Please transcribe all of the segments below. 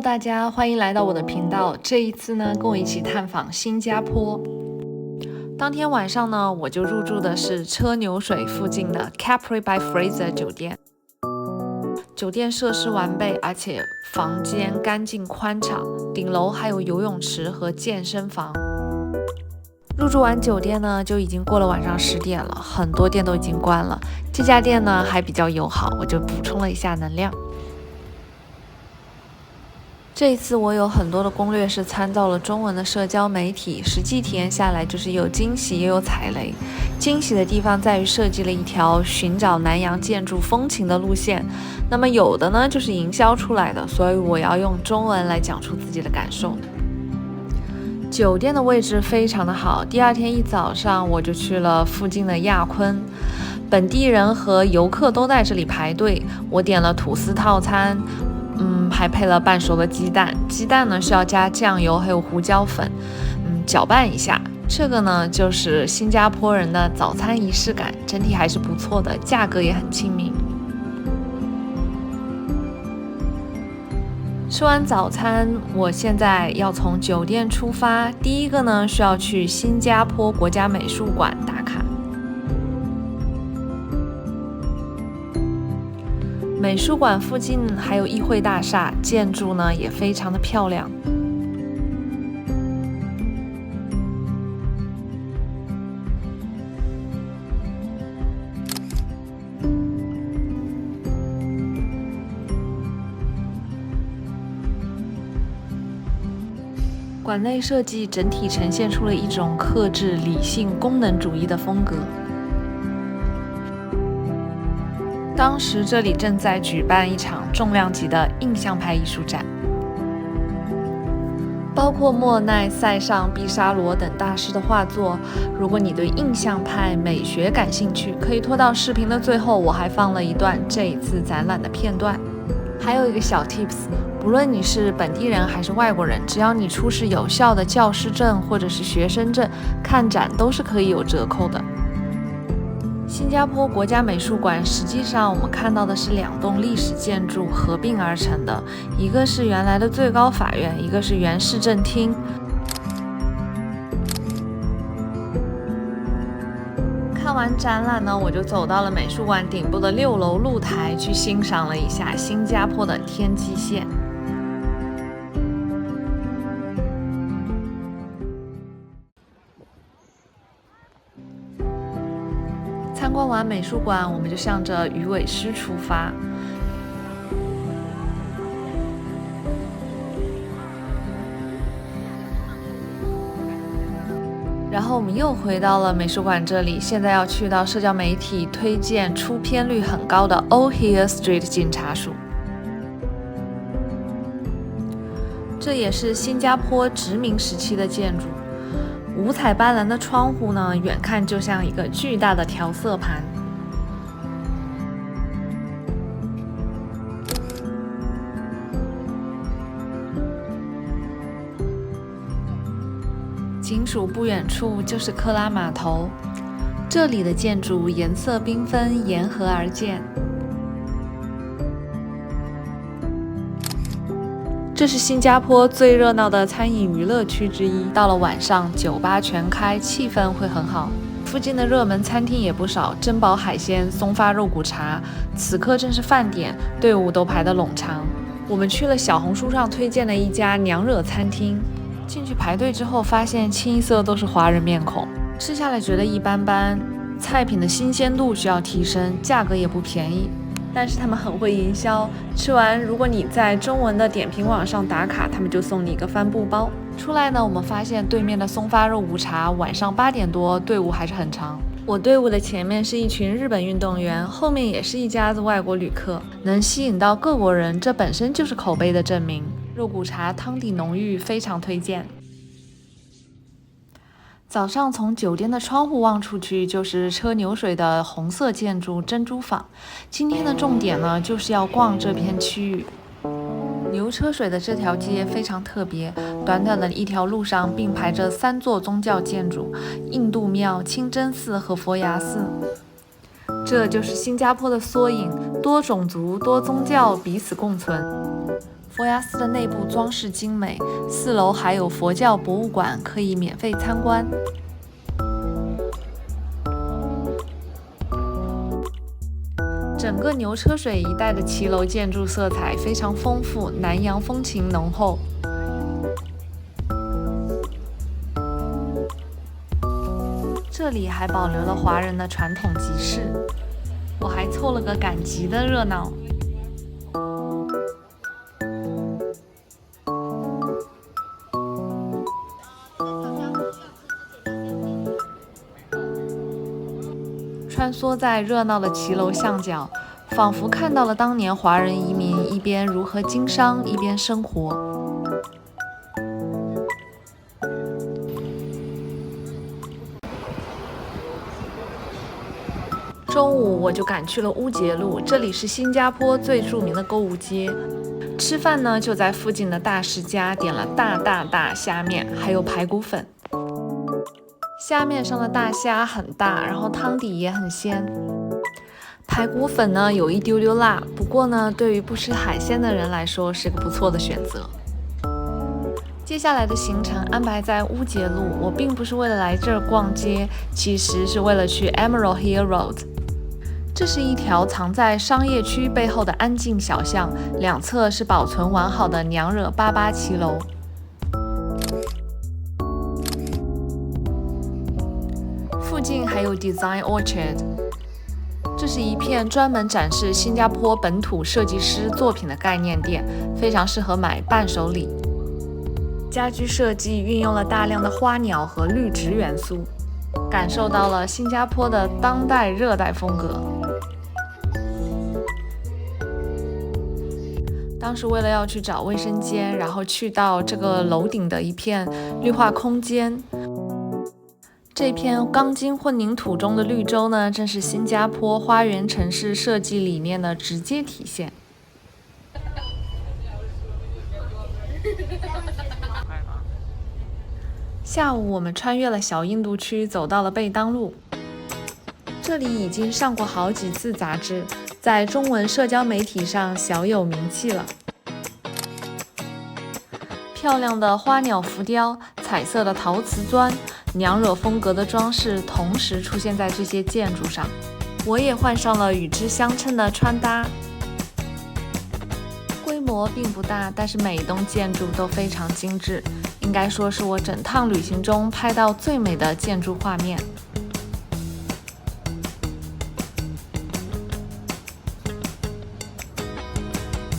大家欢迎来到我的频道。这一次呢，跟我一起探访新加坡。当天晚上呢，我就入住的是车牛水附近的 Capri by Fraser 酒店。酒店设施完备，而且房间干净宽敞，顶楼还有游泳池和健身房。入住完酒店呢，就已经过了晚上10点了，很多店都已经关了。这家店呢还比较友好，我就补充了一下能量。这一次我有很多的攻略是参照了中文的社交媒体，实际体验下来就是有惊喜也有踩雷。惊喜的地方在于设计了一条寻找南洋建筑风情的路线，那么有的呢就是营销出来的，所以我要用中文来讲出自己的感受。酒店的位置非常的好，第二天一早上我就去了附近的亚坤，本地人和游客都在这里排队。我点了吐司套餐，还配了半熟的鸡蛋。鸡蛋呢是要加酱油还有胡椒粉，搅拌一下。这个呢就是新加坡人的早餐仪式感，整体还是不错的，价格也很亲民。吃完早餐，我现在要从酒店出发。第一个呢，需要去新加坡国家美术馆打卡。美术馆附近还有议会大厦，建筑呢也非常的漂亮。馆内设计整体呈现出了一种克制、理性、功能主义的风格。当时这里正在举办一场重量级的印象派艺术展，包括莫奈、塞尚、毕沙罗等大师的画作。如果你对印象派美学感兴趣，可以拖到视频的最后，我还放了一段这一次展览的片段。还有一个小 tips， 不论你是本地人还是外国人，只要你出示有效的教师证或者是学生证，看展都是可以有折扣的。新加坡国家美术馆实际上我们看到的是2栋历史建筑合并而成的，一个是原来的最高法院，一个是原市政厅。看完展览呢，我就走到了美术馆顶部的6楼露台，去欣赏了一下新加坡的天际线。参观完美术馆，我们就向着鱼尾狮出发。然后我们又回到了美术馆这里，现在要去到社交媒体推荐出片率很高的 Old Hill Street 警察署。这也是新加坡殖民时期的建筑，五彩斑斓的窗户呢，远看就像一个巨大的调色盘。警署不远处就是克拉码头，这里的建筑颜色缤纷，沿河而建。这是新加坡最热闹的餐饮娱乐区之一，到了晚上酒吧全开，气氛会很好。附近的热门餐厅也不少，珍宝海鲜、松发肉骨茶，此刻正是饭点，队伍都排得冗长。我们去了小红书上推荐的一家娘惹餐厅，进去排队之后发现清一色都是华人面孔，吃下来觉得一般般，菜品的新鲜度需要提升，价格也不便宜。但是他们很会营销，吃完如果你在中文的点评网上打卡，他们就送你一个帆布包。出来呢，我们发现对面的松发肉骨茶晚上8点多队伍还是很长。我队伍的前面是一群日本运动员，后面也是一家子外国旅客，能吸引到各国人，这本身就是口碑的证明。肉骨茶汤底浓郁，非常推荐。早上从酒店的窗户望出去，就是车牛水的红色建筑珍珠坊。今天的重点呢，就是要逛这片区域。牛车水的这条街非常特别，短短的一条路上并排着3座宗教建筑：印度庙、清真寺和佛牙寺。这就是新加坡的缩影，多种族、多宗教彼此共存。佛牙寺的内部装饰精美，4楼还有佛教博物馆可以免费参观。整个牛车水一带的骑楼建筑色彩非常丰富，南洋风情浓厚。这里还保留了华人的传统集市，我还凑了个赶集的热闹。穿梭在热闹的骑楼巷角，仿佛看到了当年华人移民一边如何经商，一边生活。中午我就赶去了乌节路，这里是新加坡最著名的购物街。吃饭呢，就在附近的大食家点了大虾面，还有排骨粉。虾面上的大虾很大，然后汤底也很鲜。排骨粉呢有一丢丢辣，不过呢，对于不吃海鲜的人来说是个不错的选择。接下来的行程安排在乌节路，我并不是为了来这儿逛街，其实是为了去 Emerald Hill Road。这是一条藏在商业区背后的安静小巷，两侧是保存完好的娘惹88骑楼。附近还有 Design Orchard， 这是一片专门展示新加坡本土设计师作品的概念店，非常适合买伴手礼。家居设计运用了大量的花鸟和绿植元素，感受到了新加坡的当代热带风格。当时为了要去找卫生间，然后去到这个楼顶的一片绿化空间。这片钢筋混凝土中的绿洲呢，正是新加坡花园城市设计理念的直接体现。下午我们穿越了小印度区，走到了贝当路。这里已经上过好几次杂志，在中文社交媒体上小有名气了。漂亮的花鸟浮雕、彩色的陶瓷砖、娘惹风格的装饰同时出现在这些建筑上，我也换上了与之相称的穿搭。规模并不大，但是每一栋建筑都非常精致，应该说是我整趟旅行中拍到最美的建筑画面。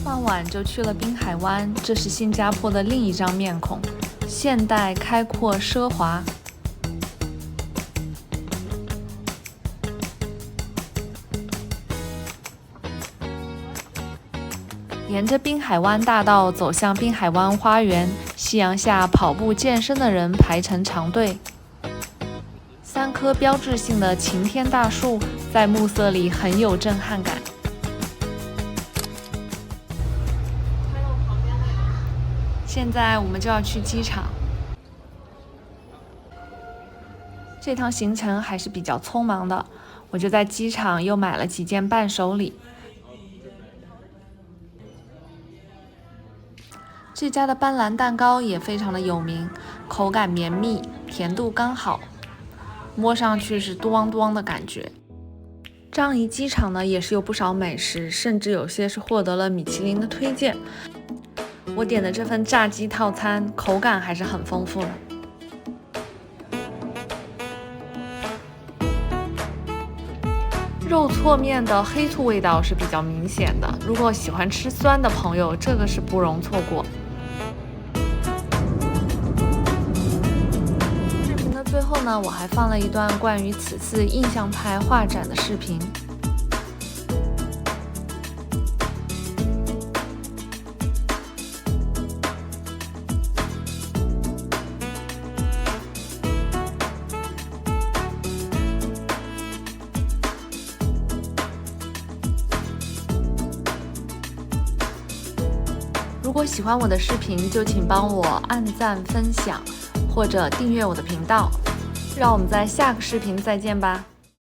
傍晚就去了滨海湾，这是新加坡的另一张面孔，现代、开阔、奢华。沿着滨海湾大道走向滨海湾花园，夕阳下跑步健身的人排成长队。3棵标志性的擎天大树在暮色里很有震撼感。现在我们就要去机场。这趟行程还是比较匆忙的，我就在机场又买了几件伴手礼。这家的斑斓蛋糕也非常的有名，口感绵密，甜度刚好，摸上去是嘟汪嘟汪的感觉。樟宜机场呢也是有不少美食，甚至有些是获得了米其林的推荐。我点的这份炸鸡套餐口感还是很丰富的。肉错面的黑醋味道是比较明显的，如果喜欢吃酸的朋友，这个是不容错过。视频的最后呢，我还放了一段关于此次印象派画展的视频。如果喜欢我的视频，就请帮我按赞、分享，或者订阅我的频道。让我们在下个视频再见吧。